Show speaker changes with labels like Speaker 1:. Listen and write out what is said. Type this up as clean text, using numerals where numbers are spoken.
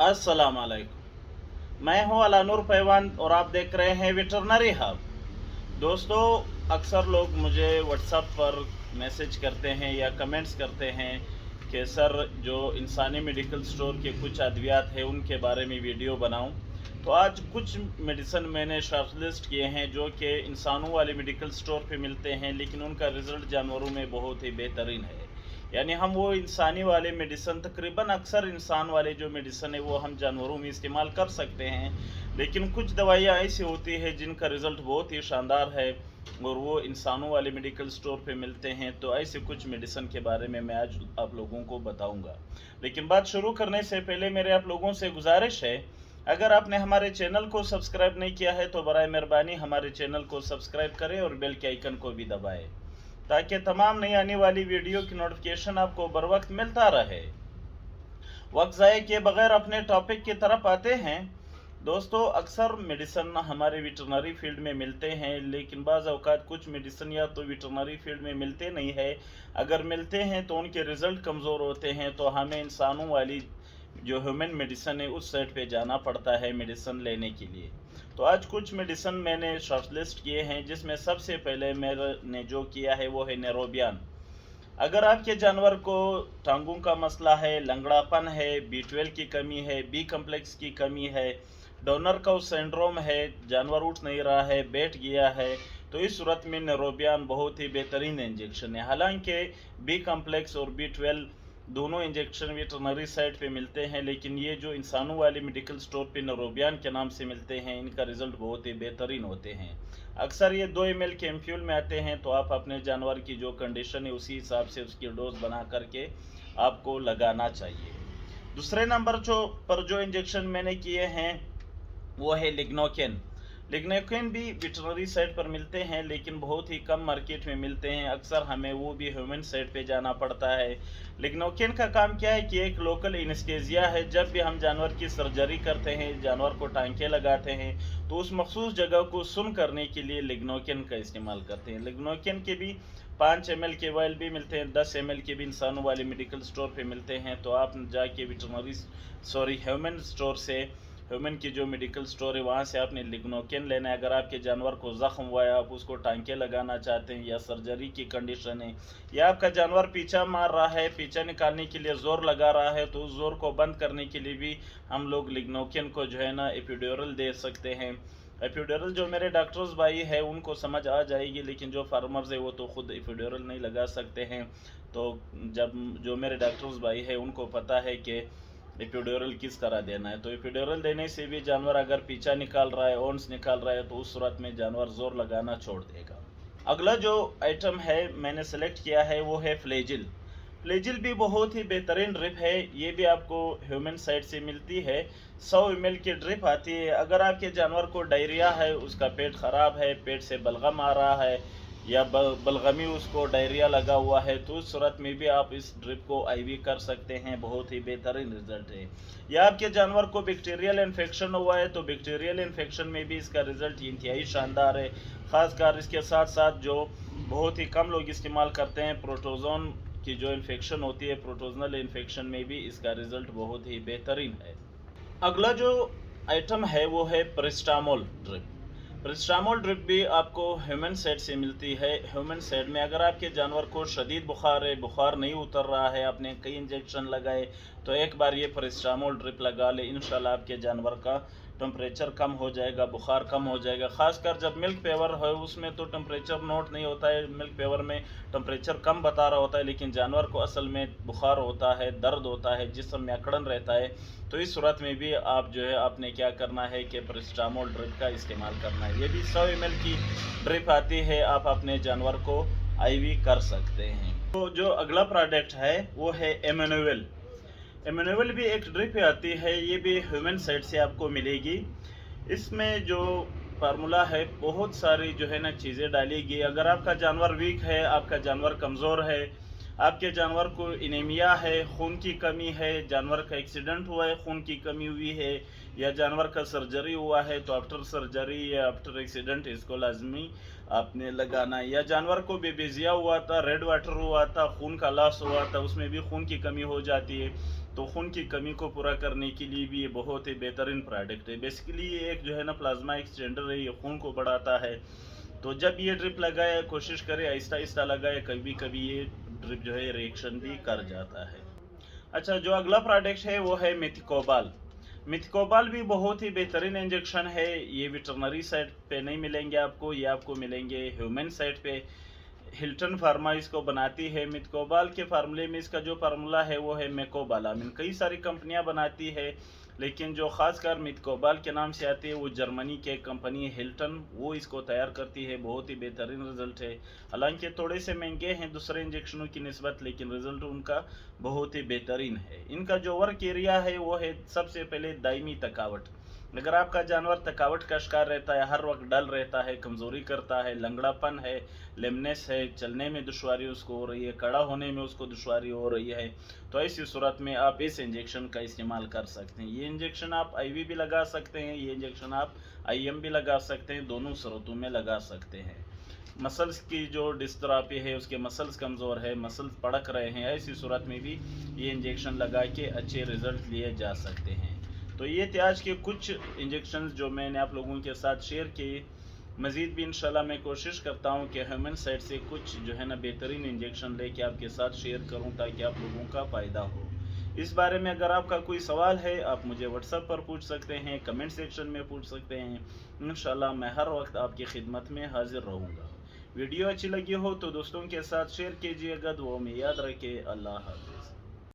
Speaker 1: अस्सलाम वालेकुम। मैं हूं अलानूर पैवान और आप देख रहे हैं वेटरनरी हब। दोस्तों, अक्सर लोग मुझे व्हाट्सएप पर मैसेज करते हैं या कमेंट्स करते हैं कि सर जो इंसानी मेडिकल स्टोर के कुछ अद्वियात हैं उनके बारे में वीडियो बनाऊं। तो आज कुछ मेडिसिन मैंने शॉर्टलिस्ट किए हैं जो कि इंसानों वाले मेडिकल स्टोर पे मिलते हैं, लेकिन उनका रिज़ल्ट जानवरों में बहुत ही बेहतरीन है। यानी हम वो इंसानी वाले मेडिसिन, तकरीबन अक्सर इंसान वाले जो मेडिसिन है वो हम जानवरों में इस्तेमाल कर सकते हैं, लेकिन कुछ दवाइयाँ ऐसी होती है जिनका रिज़ल्ट बहुत ही शानदार है और वो इंसानों वाले मेडिकल स्टोर पे मिलते हैं। तो ऐसे कुछ मेडिसिन के बारे में मैं आज आप लोगों को बताऊंगा। लेकिन बात शुरू करने से पहले मेरे आप लोगों से गुजारिश है, अगर आपने हमारे चैनल को सब्सक्राइब नहीं किया है तो बराए मेहरबानी हमारे चैनल को सब्सक्राइब करें और बेल के आइकन को भी दबाएं, ताकि तमाम नई आने वाली वीडियो की नोटिफिकेशन आपको बर वक्त मिलता रहे। वक्त ज़ाय किए बगैर अपने टॉपिक की तरफ आते हैं। दोस्तों, अक्सर मेडिसिन हमारे वेटरनरी फील्ड में मिलते हैं, लेकिन बाज़ औक़ात कुछ मेडिसिन या तो वेटरनरी फील्ड में मिलते नहीं है, अगर मिलते हैं तो उनके रिज़ल्ट कमज़ोर होते हैं। तो हमें इंसानों वाली जो ह्यूमन मेडिसिन है उस साइड पे जाना पड़ता है मेडिसिन लेने के लिए। तो आज कुछ मेडिसिन मैंने शॉर्टलिस्ट किए हैं, जिसमें सबसे पहले मैंने जो किया है वो है नेरोबियन। अगर आपके जानवर को टांगों का मसला है, लंगड़ापन है, B12 की कमी है, बी कम्प्लेक्स की कमी है, डोनर का सिंड्रोम है, जानवर उठ नहीं रहा है, बैठ गया है, तो इस सूरत में नेरोबियन बहुत ही बेहतरीन इंजेक्शन है। हालांकि बी कम्प्लेक्स और B12 दोनों इंजेक्शन वेटरनरी साइट पे मिलते हैं, लेकिन ये जो इंसानों वाले मेडिकल स्टोर पे नेरोबियन के नाम से मिलते हैं, इनका रिजल्ट बहुत ही बेहतरीन होते हैं। अक्सर ये 2 ml के एम्प्यूल में आते हैं, तो आप अपने जानवर की जो कंडीशन है उसी हिसाब से उसकी डोज बना करके आपको लगाना चाहिए। दूसरे नंबर पर जो इंजेक्शन मैंने किए हैं वो है लिग्नोकेन। लिग्नोकेन भी वेटरनरी साइट पर मिलते हैं, लेकिन बहुत ही कम मार्केट में मिलते हैं, अक्सर हमें वो भी ह्यूमन साइट पे जाना पड़ता है। लिग्नोकेन का काम क्या है कि एक लोकल एनेस्थीसिया है। जब भी हम जानवर की सर्जरी करते हैं, जानवर को टांके लगाते हैं, तो उस मखसूस जगह को सुन करने के लिए लिग्नोकेन का इस्तेमाल करते हैं। लिग्नोकेन के भी 5 ml के वायल भी मिलते हैं, 10 ml के भी इंसानों वाले मेडिकल स्टोर पे मिलते हैं। तो आप जाके ह्यूमन स्टोर से, ह्यूमन की जो मेडिकल स्टोर है वहाँ से आपने लिग्नोकेन लेना है। अगर आपके जानवर को ज़ख्म हुआ है, आप उसको टांके लगाना चाहते हैं, या सर्जरी की कंडीशन है, या आपका जानवर पीछा मार रहा है, पीछा निकालने के लिए ज़ोर लगा रहा है, तो उस ज़ोर को बंद करने के लिए भी हम लोग लिग्नोकेन को जो है ना एपिड्यूरल दे सकते हैं। एपिड्यूरल जो मेरे डॉक्टर्स भाई है उनको समझ आ जाएगी, लेकिन जो फार्मर्स है वो तो खुद एपिड्यूरल नहीं लगा सकते हैं। तो जब जो मेरे डॉक्टर्स भाई है उनको पता है कि एपिड्यूरल किस तरह देना है, तो एपिड्यूरल देने से भी जानवर अगर पीछा निकाल रहा है, ओन्स निकाल रहा है, तो उस सूरत में जानवर जोर लगाना छोड़ देगा। अगला जो आइटम है मैंने सेलेक्ट किया है वो है फ्लेजिल। फ्लेजिल भी बहुत ही बेहतरीन ड्रिप है, ये भी आपको ह्यूमन साइड से मिलती है। 100 ml की ड्रिप आती है। अगर आपके जानवर को डायरिया है, उसका पेट ख़राब है, पेट से बलगम आ रहा है, या बलगमी उसको डायरिया लगा हुआ है, तो उस सूरत में भी आप इस ड्रिप को आईवी कर सकते हैं, बहुत ही बेहतरीन रिजल्ट है। या आपके जानवर को बैक्टीरियल इन्फेक्शन हुआ है, तो बैक्टीरियल इन्फेक्शन में भी इसका रिजल्ट इंतहाई शानदार है। ख़ासकर इसके साथ साथ जो बहुत ही कम लोग इस्तेमाल करते हैं, प्रोटोजोन की जो इन्फेक्शन होती है, प्रोटोजनल इन्फेक्शन में भी इसका रिजल्ट बहुत ही बेहतरीन है। अगला जो आइटम है वो है पैरास्टामोल ड्रिप। पैरास्टामोल ड्रिप भी आपको ह्यूमन साइड से मिलती है। ह्यूमन साइड में अगर आपके जानवर को शदीद बुखार है, बुखार नहीं उतर रहा है, आपने कई इंजेक्शन लगाए, तो एक बार ये पैरास्टामोल ड्रिप लगा ले, इंशाल्लाह आपके जानवर का टेम्परेचर कम हो जाएगा, बुखार कम हो जाएगा। ख़ासकर जब मिल्क पेवर है उसमें तो टेम्परेचर नोट नहीं होता है, मिल्क पेवर में टेम्परेचर कम बता रहा होता है, लेकिन जानवर को असल में बुखार होता है, दर्द होता है, जिस्म में अकड़न रहता है। तो इस सूरत में भी आप जो है आपने क्या करना है कि पैरास्टामोल ड्रिप का इस्तेमाल करना है। ये भी 100 ml की ड्रिप आती है, आप अपने जानवर को आईवी कर सकते हैं। तो जो अगला प्रोडक्ट है वो है एमेनुअल। एमेनुअल भी एक ड्रिप आती है, ये भी ह्यूमन साइड से आपको मिलेगी। इसमें जो फार्मूला है बहुत सारी जो है ना चीज़ें डालेगी। अगर आपका जानवर वीक है, आपका जानवर कमज़ोर है, आपके जानवर को इनेमिया है, खून की कमी है, जानवर का एक्सीडेंट हुआ है, खून की कमी हुई है, या जानवर का सर्जरी हुआ है, तो आफ्टर सर्जरी या आफ्टर एक्सीडेंट इसको लाजमी आपने लगाना है। या जानवर को बेबेजिया हुआ था, रेड वाटर हुआ था, खून का लॉस हुआ था, उसमें भी खून की कमी हो जाती है, तो खून की कमी को पूरा करने के लिए भी ये बहुत ही बेहतरीन प्रोडक्ट है। बेसिकली ये एक जो है ना प्लाज्मा एक्सचेंजर है, ये खून को बढ़ाता है। तो जब ये ड्रिप लगाए कोशिश करें आहिस्ता आहिस्ता लगाए, कभी कभी ये ड्रिप जो है रिएक्शन भी कर जाता है। अच्छा, जो अगला प्रोडक्ट है वो है मिथिकोबाल। मिथिकोबाल भी बहुत ही बेहतरीन इंजेक्शन है। ये वेटरनरी साइड पे नहीं मिलेंगे आपको, ये आपको मिलेंगे ह्यूमन साइड पे। हिल्टन फार्मा इसको बनाती है। मिथकोबाल के फार्मूले में इसका जो फार्मूला है वो है मेकोबालामिन। कई सारी कंपनियां बनाती है, लेकिन जो खासकर मिथकोबाल के नाम से आती है वो जर्मनी के कंपनी हिल्टन, वो इसको तैयार करती है। बहुत ही बेहतरीन रिजल्ट है। हालांकि थोड़े से महंगे हैं दूसरे इंजेक्शनों की निस्बत, लेकिन रिजल्ट उनका बहुत ही बेहतरीन है। इनका जो वर्क एरिया है वो है सबसे पहले दायमी थकावट। अगर आपका जानवर थकावट का शिकार रहता है, हर वक्त डल रहता है, कमजोरी करता है, लंगड़ापन है, लेमनेस है, चलने में दुश्वारी उसको हो रही है, खड़ा होने में उसको दुश्वारी हो रही है, तो ऐसी सूरत में आप इस इंजेक्शन का इस्तेमाल कर सकते हैं। ये इंजेक्शन आप आईवी भी लगा सकते हैं, ये इंजेक्शन आप आईएम भी लगा सकते हैं, दोनों सूरतों में लगा सकते हैं। मसल्स की जो डिस्ट्रॉफी है, उसके मसल्स कमज़ोर है, मसल्स पड़क रहे हैं, ऐसी सूरत में भी ये इंजेक्शन लगा के अच्छे रिजल्ट लिए जा सकते हैं। तो ये थे आज के कुछ इंजेक्शन जो मैंने आप लोगों के साथ शेयर किए। मज़ीद भी इंशाल्लाह मैं कोशिश करता हूँ कि ह्यूमन साइड से कुछ जो है ना बेहतरीन इंजेक्शन लेके आपके साथ शेयर करूँ, ताकि आप लोगों का फ़ायदा हो। इस बारे में अगर आपका कोई सवाल है, आप मुझे व्हाट्सएप पर पूछ सकते हैं, कमेंट सेक्शन में पूछ सकते हैं। इंशाल्लाह मैं हर वक्त आपकी खिदमत में हाजिर रहूँगा। वीडियो अच्छी लगी हो तो दोस्तों के साथ शेयर कीजिएगा। दुआ में याद रखें। अल्लाह हाफ़िज़।